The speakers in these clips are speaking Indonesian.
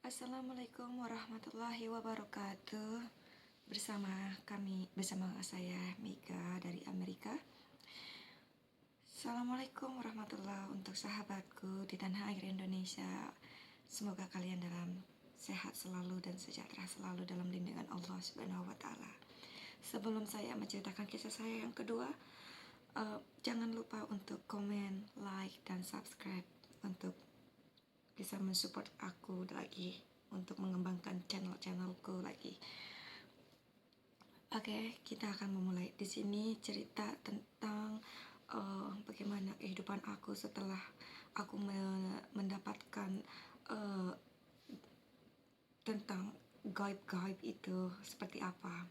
Assalamualaikum warahmatullahi wabarakatuh. Bersama saya Mika dari Amerika. Assalamualaikum warahmatullahi untuk sahabatku di tanah air Indonesia. Semoga kalian dalam sehat selalu dan sejahtera selalu dalam lindungan Allah Subhanahu wa taala. Sebelum saya menceritakan kisah saya yang kedua, jangan lupa untuk komen, like, dan subscribe untuk bisa mensupport aku lagi untuk mengembangkan channelku lagi. Oke, kita akan memulai. Di sini cerita tentang bagaimana kehidupan aku setelah aku mendapatkan tentang gaib-gaib itu seperti apa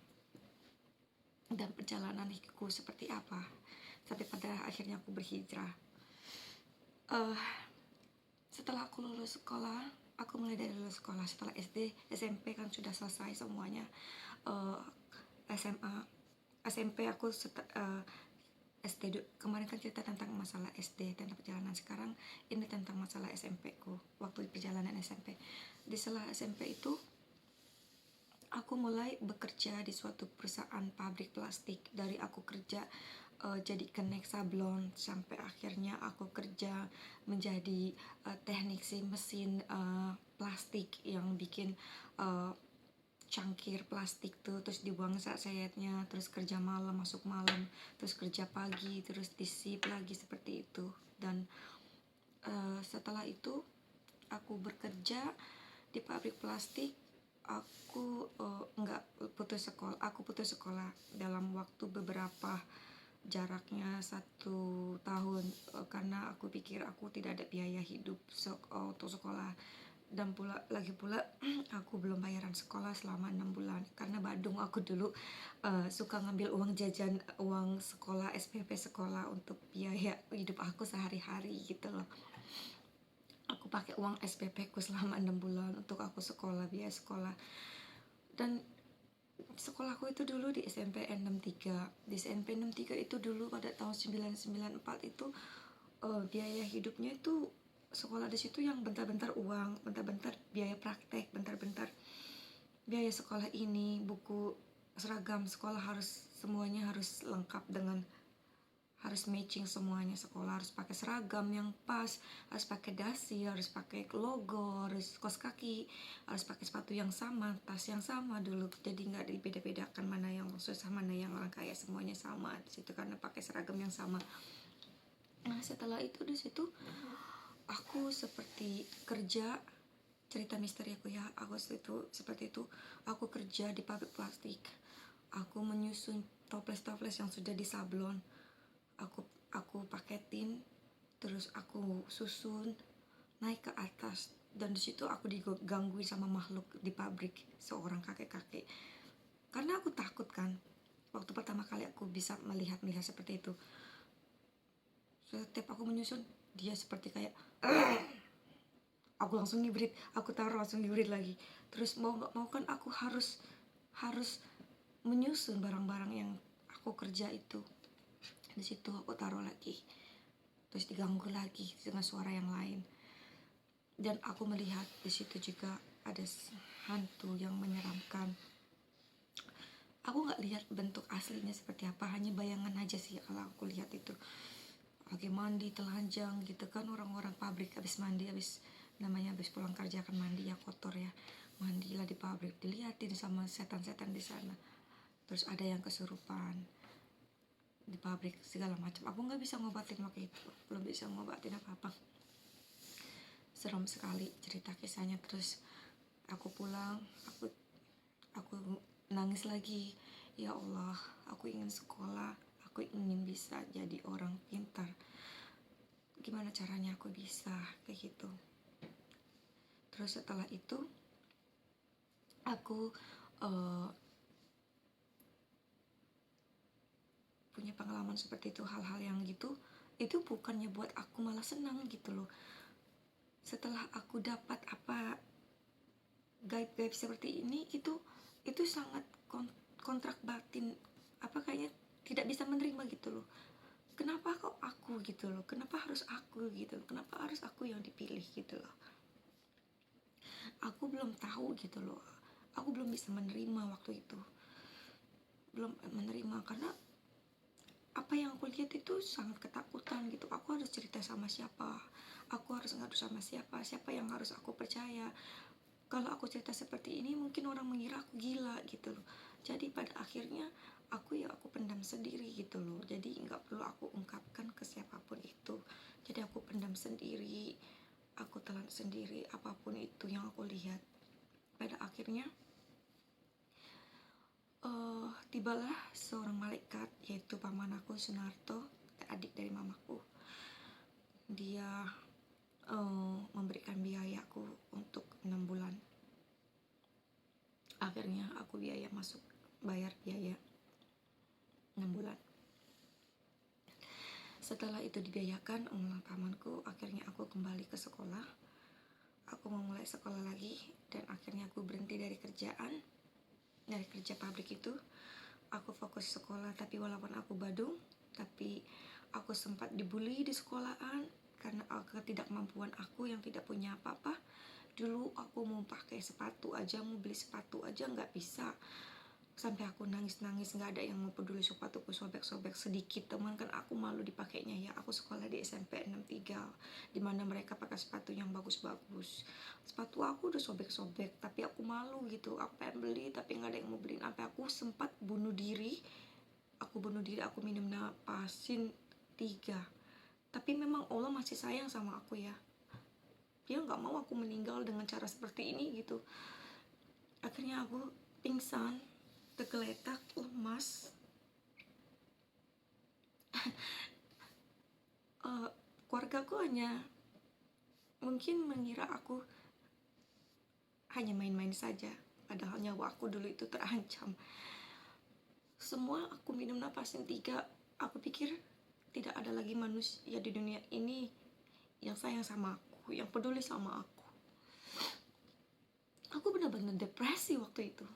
dan perjalanan hidupku seperti apa sampai pada akhirnya aku berhijrah. Setelah aku lulus sekolah, aku mulai dari lulus sekolah. Setelah SD, SMP kan sudah selesai semuanya. SMA, SMP aku SD kemarin kan cerita tentang masalah SD tentang perjalanan. Sekarang ini tentang masalah SMP ku waktu di perjalanan SMP. Di sela SMP itu aku mulai bekerja di suatu perusahaan pabrik plastik. Dari aku kerja jadi kenek sablon sampai akhirnya aku kerja menjadi teknisi mesin plastik yang bikin cangkir plastik tuh, terus dibuang sayapnya, terus kerja malam, masuk malam, terus kerja pagi, terus disip lagi seperti itu. Dan setelah itu aku bekerja di pabrik plastik. Aku putus sekolah dalam waktu beberapa jaraknya 1 tahun karena aku pikir aku tidak ada biaya hidup untuk sekolah, dan lagi pula aku belum bayaran sekolah selama 6 bulan karena Badung aku dulu suka ngambil uang jajan, uang sekolah, SPP sekolah untuk biaya hidup aku sehari-hari gitu loh. Aku pakai uang SPP ku selama 6 bulan untuk aku sekolah, biaya sekolah. Dan sekolahku itu dulu di SMP 63. Di SMP 63 itu dulu pada tahun 994 itu biaya hidupnya itu sekolah di situ yang bentar-bentar uang, bentar-bentar biaya praktek, bentar-bentar biaya sekolah ini, buku, seragam sekolah semuanya harus lengkap dengan harus matching semuanya. Sekolah harus pakai seragam yang pas, harus pakai dasi, harus pakai logo, harus kaos kaki, harus pakai sepatu yang sama, tas yang sama dulu. Jadi nggak dibeda-bedakan mana yang susah, mana yang orang kaya, semuanya sama di situ karena pakai seragam yang sama. Nah setelah itu di situ aku seperti kerja, cerita misteri aku ya, aku itu seperti itu. Aku kerja di pabrik plastik. Aku menyusun toples-toples yang sudah disablon. Aku paketin, terus aku susun naik ke atas, dan di situ aku digangguin sama makhluk di pabrik, seorang kakek-kakek. Karena aku takut kan, waktu pertama kali aku bisa melihat seperti itu. Setiap aku menyusun, dia seperti kayak aku langsung ngibrit, aku taruh langsung ngibrit lagi. Terus mau nggak mau kan aku harus menyusun barang-barang yang aku kerja itu. Di situ aku taruh lagi, terus diganggu lagi dengan suara yang lain. Dan aku melihat di situ juga ada hantu yang menyeramkan. Aku nggak lihat bentuk aslinya seperti apa, hanya bayangan aja sih kalau aku lihat itu. Lagi mandi telanjang gitu kan, orang-orang pabrik habis pulang kerja kan mandi ya, kotor ya, mandilah di pabrik, dilihatin sama setan-setan di sana. Terus ada yang kesurupan di pabrik segala macam. Aku nggak bisa ngobatin waktu itu, belum bisa ngobatin apa-apa. Serem sekali cerita kisahnya. Terus aku pulang, aku nangis lagi. Ya Allah, aku ingin sekolah, aku ingin bisa jadi orang pintar. Gimana caranya aku bisa kayak gitu? Terus setelah itu aku punya pengalaman seperti itu, hal-hal yang gitu itu bukannya buat aku malah senang gitu loh. Setelah aku dapat apa gaib-gaib seperti ini, itu sangat kontrak batin, apa kayaknya tidak bisa menerima gitu loh. Kenapa kok aku gitu loh, kenapa harus aku gitu loh, kenapa harus aku yang dipilih gitu loh. Aku belum tahu gitu loh. Aku belum bisa menerima waktu itu, belum menerima karena apa yang aku lihat itu sangat ketakutan gitu. Aku harus cerita sama siapa, aku harus ngadu sama siapa, siapa yang harus aku percaya. Kalau aku cerita seperti ini mungkin orang mengira aku gila gitu loh. Jadi pada akhirnya aku pendam sendiri gitu loh. Jadi nggak perlu aku ungkapkan ke siapapun itu. Jadi aku pendam sendiri, aku telan sendiri apapun itu yang aku lihat. Pada akhirnya tibalah seorang malaikat, yaitu paman aku Sunarto, adik dari mamaku. Dia memberikan biayaku untuk 6 bulan. Akhirnya aku bayar biaya 6 bulan. Setelah itu dibiayakan oleh pamanku, akhirnya aku kembali ke sekolah. Aku memulai sekolah lagi dan akhirnya aku berhenti dari kerja pabrik itu. Aku fokus sekolah, tapi walaupun aku badung, tapi aku sempat dibully di sekolahan karena ketidakmampuan aku yang tidak punya apa-apa. Dulu aku mau pakai sepatu aja, mau beli sepatu aja nggak bisa. Sampai aku nangis-nangis, nggak ada yang mau peduli sepatuku sobek-sobek sedikit. Teman kan aku malu dipakainya ya. Aku sekolah di SMP 63, dimana mereka pakai sepatu yang bagus-bagus. Sepatu aku udah sobek-sobek, tapi aku malu gitu. Aku pengen beli, tapi nggak ada yang mau beliin. Sampai aku sempat bunuh diri. Aku minum napasin 3. Tapi memang Allah masih sayang sama aku ya. Dia nggak mau aku meninggal dengan cara seperti ini gitu. Akhirnya aku pingsan, tergeletak, lemas. Keluargaku hanya mungkin mengira aku hanya main-main saja, padahal nyawa aku dulu itu terancam. Semua aku minum napasin 3. Aku pikir tidak ada lagi manusia di dunia ini yang sayang sama aku, yang peduli sama aku. Aku benar-benar depresi waktu itu.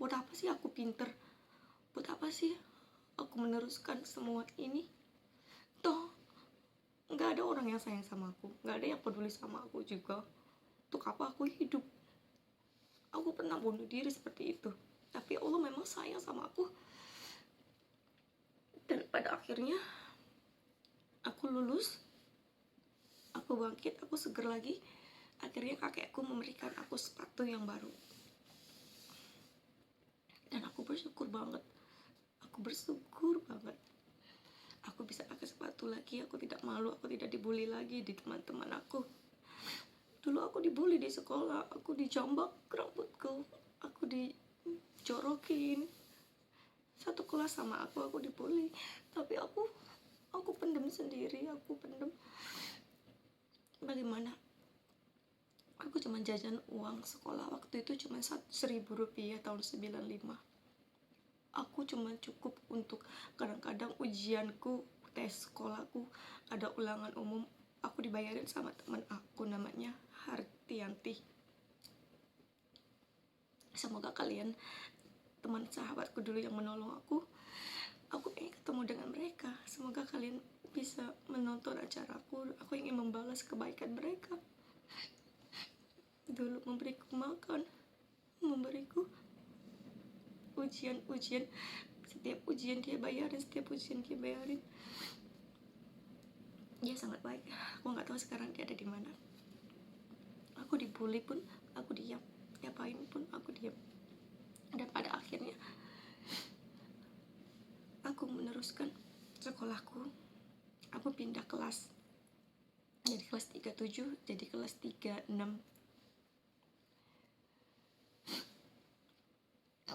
Buat apa sih aku pinter? Buat apa sih aku meneruskan semua ini? Toh gak ada orang yang sayang sama aku, gak ada yang peduli sama aku juga. Untuk apa aku hidup? Aku pernah bunuh diri seperti itu, tapi Allah memang sayang sama aku. Dan pada akhirnya aku lulus, aku bangkit, aku seger lagi. Akhirnya kakekku memberikan aku sepatu yang baru. Dan aku bersyukur banget. Aku bisa pakai sepatu lagi, aku tidak malu, aku tidak dibully lagi di teman-teman aku. Dulu aku dibully di sekolah, aku dijambak rambutku, aku dijorokin. Satu kelas sama aku dibully. Tapi aku pendam sendiri, Bagaimana? Aku cuma jajan uang sekolah waktu itu cuma Rp1.000 tahun 95. Aku cuma cukup untuk kadang-kadang ujianku, tes sekolahku, ada ulangan umum, aku dibayarin sama teman aku namanya Hartianti. Semoga kalian, teman sahabatku dulu yang menolong aku pengen ketemu dengan mereka. Semoga kalian bisa menonton acaraku. Aku ingin membalas kebaikan mereka. Dulu memberiku makan, memberiku ujian. Setiap ujian dia bayarin. Dia sangat baik. Aku nggak tahu sekarang dia ada di mana. Aku dibully pun aku diam, ngapain pun aku diam. Dan pada akhirnya aku meneruskan sekolahku. Aku pindah kelas dari kelas 37 jadi kelas 36.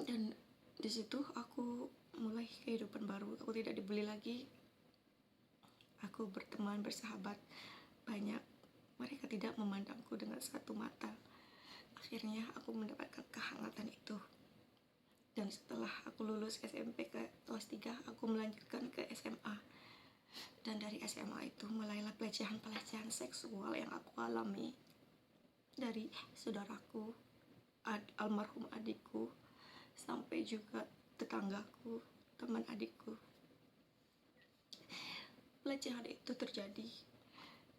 Dan di situ aku mulai kehidupan baru. Aku tidak dibully lagi. Aku berteman, bersahabat banyak. Mereka tidak memandangku dengan satu mata. Akhirnya aku mendapatkan kehangatan itu. Dan setelah aku lulus SMP ke kelas 3, aku melanjutkan ke SMA. Dan dari SMA itu mulailah pelecehan seksual yang aku alami dari saudaraku, almarhum adikku, sampai juga tetanggaku, teman adikku. Pelecehan itu terjadi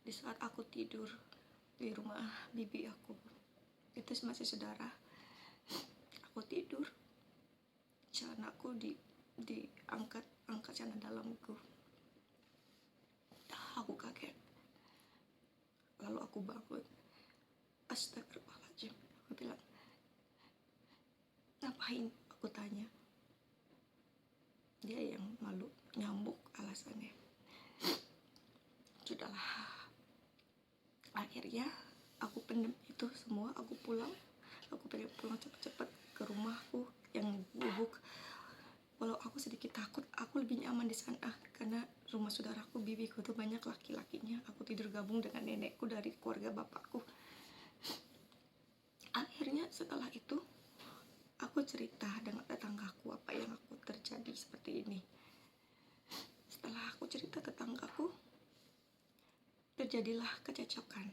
di saat aku tidur di rumah bibi aku. Itu itu masih saudara, aku tidur, celanaku diangkat celana dalamku. Aku kaget, lalu aku bangun. Astagfirullahaladzim, aku bilang, ngapain? Aku tanya. Dia yang malu, nyambuk alasannya. Sudahlah, akhirnya aku pendem itu semua. Aku pengen pulang cepat-cepat ke rumahku yang gubuk. Walau aku sedikit takut, aku lebih nyaman di sana karena rumah saudaraku, bibiku tuh banyak laki-lakinya. Aku tidur gabung dengan nenekku dari keluarga bapakku. Akhirnya setelah itu aku cerita dengan tetanggaku apa yang aku terjadi seperti ini. Setelah aku cerita tetanggaku, terjadilah kececokan.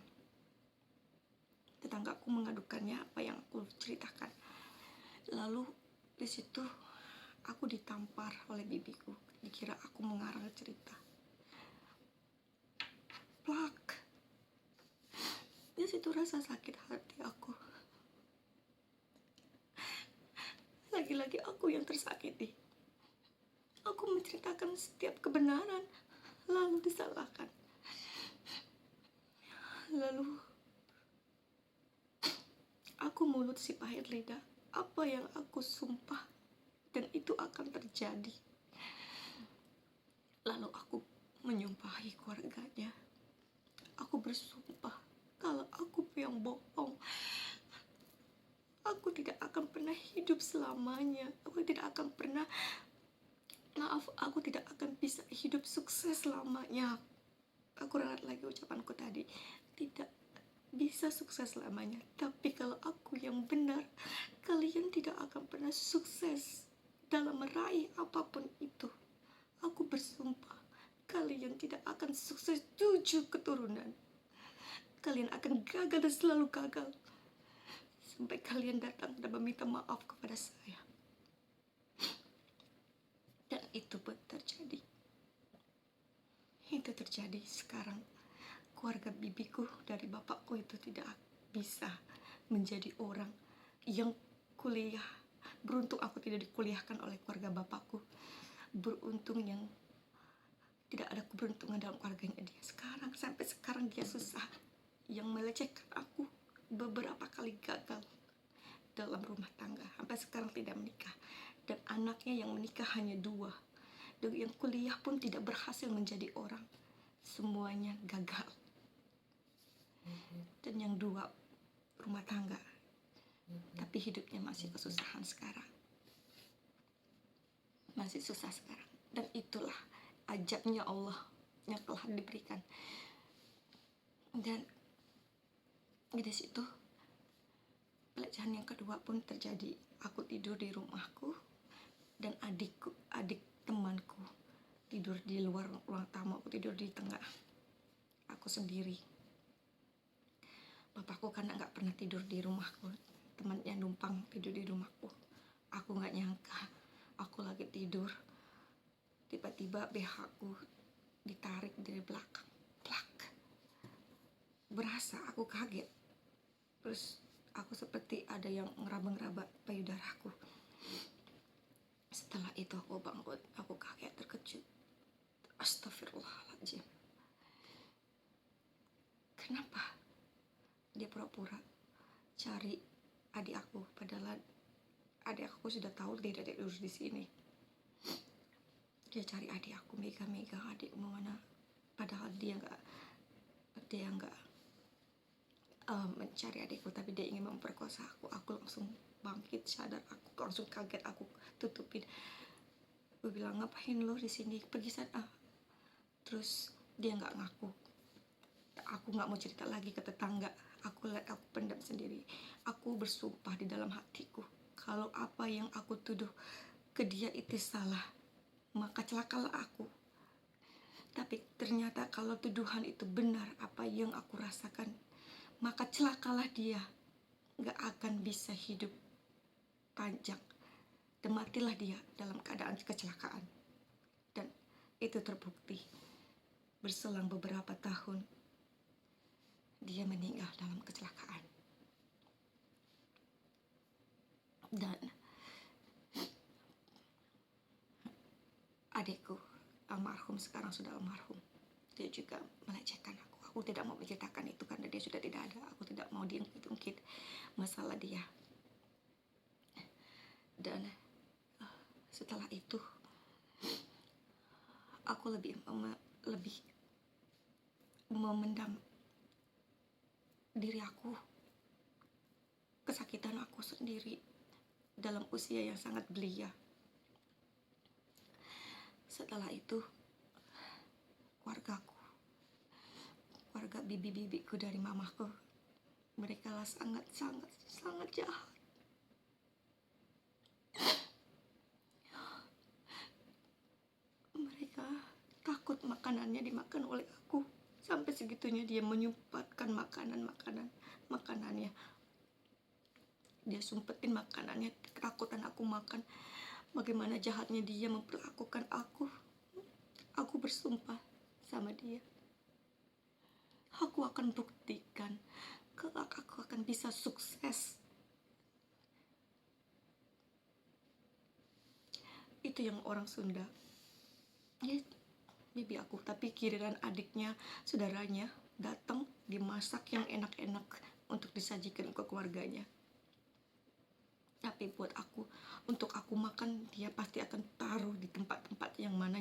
Tetanggaku mengadukannya apa yang aku ceritakan. Lalu di situ aku ditampar oleh bibiku. Dikira aku mengarang cerita. Plak. Di situ rasa sakit hati aku. Lagi-lagi aku yang tersakiti. Aku menceritakan setiap kebenaran, lalu disalahkan. Lalu aku mulut si pahit lidah. Apa yang aku sumpah dan itu akan terjadi. Lalu aku menyumpahi keluarganya. Aku bersumpah kalau aku yang bohong, aku tidak akan pernah hidup selamanya. Aku tidak akan bisa hidup sukses selamanya. Aku ralat lagi ucapanku tadi. Tidak bisa sukses selamanya. Tapi kalau aku yang benar, kalian tidak akan pernah sukses dalam meraih apapun itu. Aku bersumpah, kalian tidak akan sukses 7 keturunan. Kalian akan gagal dan selalu gagal. Sampai kalian datang dan meminta maaf kepada saya. Dan itu pun terjadi. Itu terjadi sekarang. Keluarga bibiku dari bapakku itu tidak bisa menjadi orang yang kuliah. Beruntung aku tidak dikuliahkan oleh keluarga bapakku. Beruntung yang tidak ada keberuntungan dalam keluarganya dia. Sampai sekarang dia susah. Yang melecehkan aku, beberapa kali gagal dalam rumah tangga. Sampai sekarang tidak menikah. Dan anaknya yang menikah hanya 2. Dan yang kuliah pun tidak berhasil menjadi orang. Semuanya gagal. Dan yang 2 rumah tangga. Tapi hidupnya masih kesusahan sekarang. Masih susah sekarang. Dan itulah ajaibnya Allah yang telah diberikan. Dan di situ pelecehan yang kedua pun terjadi. Aku tidur di rumahku dan adik temanku tidur di luar ruang tamu. Aku tidur di tengah. Aku sendiri. Bapakku karena nggak pernah tidur di rumahku, temannya numpang tidur di rumahku. Aku nggak nyangka, aku lagi tidur, tiba-tiba BH-ku ditarik dari belakang, plak. Berasa, aku kaget. Terus aku seperti ada yang ngeraba-ngeraba payudaraku. Setelah itu aku bangun, aku kaget, terkejut. Astagfirullahaladzim. Kenapa? Dia pura-pura cari adik aku, padahal adik aku sudah tahu dia tidak tidur di sini. Dia cari adik aku, megang adik mana, padahal dia nggak mencari adikku, tapi dia ingin memperkosa aku. Aku langsung bangkit, sadar, aku langsung kaget, aku tutupin. Aku bilang, ngapain lo di sini? Pergi sana. Terus dia nggak ngaku. Aku nggak mau cerita lagi ke tetangga. Aku pendam sendiri. Aku bersumpah di dalam hatiku, kalau apa yang aku tuduh ke dia itu salah, maka celakalah aku. Tapi ternyata kalau tuduhan itu benar, apa yang aku rasakan, maka celakalah dia. Gak akan bisa hidup panjang. Dan matilah dia dalam keadaan kecelakaan. Dan itu terbukti. Berselang beberapa tahun, dia meninggal dalam kecelakaan. adikku almarhum, sekarang sudah almarhum, dia juga melecehkan aku. Aku tidak mau menceritakan itu karena dia sudah tidak ada. Aku tidak mau diungkit-ungkit masalah dia. Dan setelah itu aku lebih memendam diri aku, kesakitan aku sendiri dalam usia yang sangat belia. Setelah itu keluarga bibi-bibiku dari mamaku, mereka lah sangat jahat. Mereka takut makanannya dimakan oleh aku. Sampai segitunya dia menyumpatkan makanannya. Dia sumpetin makanannya, ketakutan aku makan. Bagaimana jahatnya dia memperlakukan aku. Aku bersumpah sama dia, aku akan buktikan kelak aku akan bisa sukses. Itu yang orang Sunda. Ya, bibi aku. Tapi giliran adiknya, saudaranya datang, dimasak yang enak-enak untuk disajikan ke keluarganya. Tapi buat aku, untuk aku makan, dia pasti akan taruh di tempat-tempat yang mana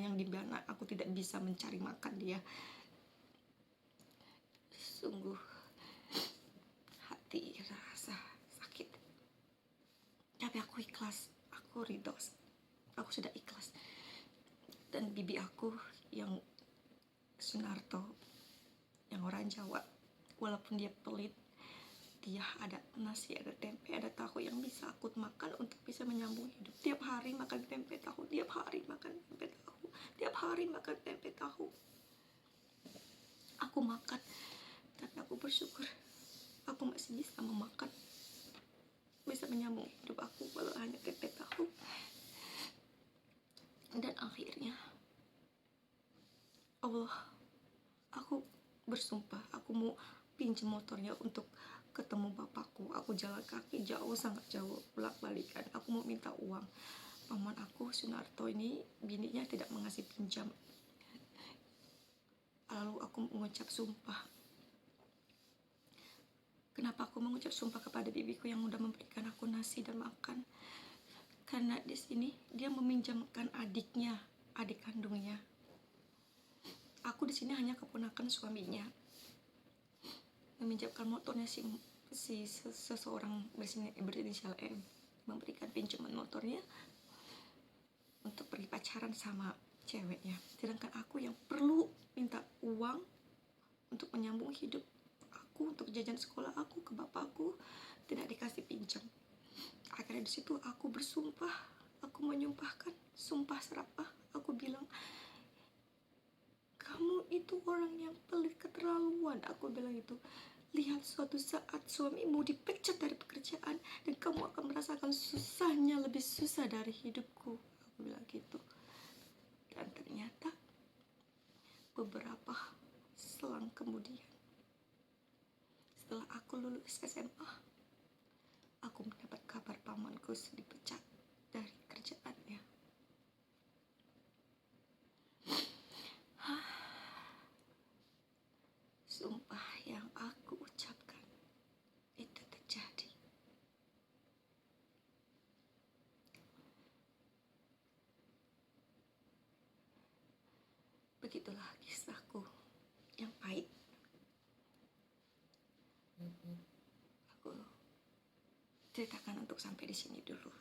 aku tidak bisa mencari makan dia. Sungguh hati rasa sakit. Tapi aku ikhlas, aku ridho, aku sudah ikhlas. Dan bibi aku yang Sunarto, yang orang Jawa, walaupun dia pelit, dia ada nasi, ada tempe, ada tahu yang bisa aku makan untuk bisa menyambung hidup. Tiap hari makan tempe tahu, tiap hari makan tempe tahu, tiap hari makan tempe tahu. Aku makan, tapi aku bersyukur aku masih bisa memakan, bisa menyambung hidup aku walau hanya tempe tahu. Dan akhirnya Allah, aku bersumpah aku mau pinjam motornya untuk ketemu bapakku. Aku jalan kaki jauh, sangat jauh, bolak-balikan. Aku mau minta uang. Paman aku Sunarto ini, bininya tidak mengasih pinjam. Lalu aku mengucap sumpah. Kenapa aku mengucap sumpah kepada bibiku yang udah memberikan aku nasi dan makan? Karena di sini dia meminjamkan adiknya, adik kandungnya. Aku di sini hanya keponakan suaminya. Meminjamkan motornya seseorang berinisial M, memberikan pinjaman motornya untuk pergi pacaran sama ceweknya. Sedangkan aku yang perlu minta uang untuk menyambung hidup aku, untuk jajan sekolah aku ke bapakku, tidak dikasih pinjam. Akhirnya di situ aku bersumpah, aku menyumpahkan sumpah serapah. Aku bilang, kamu itu orang yang pelit, keterlaluan. Aku bilang itu. Lihat suatu saat suamimu dipecat dari pekerjaan dan kamu akan merasakan susahnya lebih susah dari hidupku. Aku bilang gitu. Dan ternyata beberapa selang kemudian, setelah aku lulus SMA, aku mendapat kabar pamanku dipecat dari kerjaannya. Sumpah yang aku ucapkan itu terjadi. Begitulah kisahku yang pahit. Aku ceritakan untuk sampai di sini dulu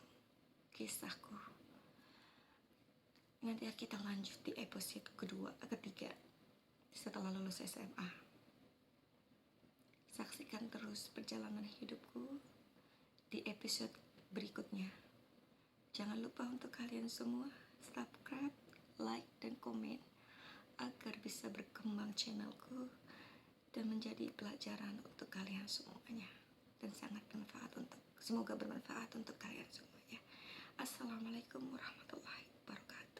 kisahku. Nanti kita lanjut di episode ketiga setelah lulus SMA. Saksikan terus perjalanan hidupku di episode berikutnya. Jangan lupa untuk kalian semua subscribe, like, dan komen agar bisa berkembang channelku dan menjadi pelajaran untuk kalian semuanya, dan semoga bermanfaat untuk kalian semuanya. Assalamualaikum warahmatullahi wabarakatuh.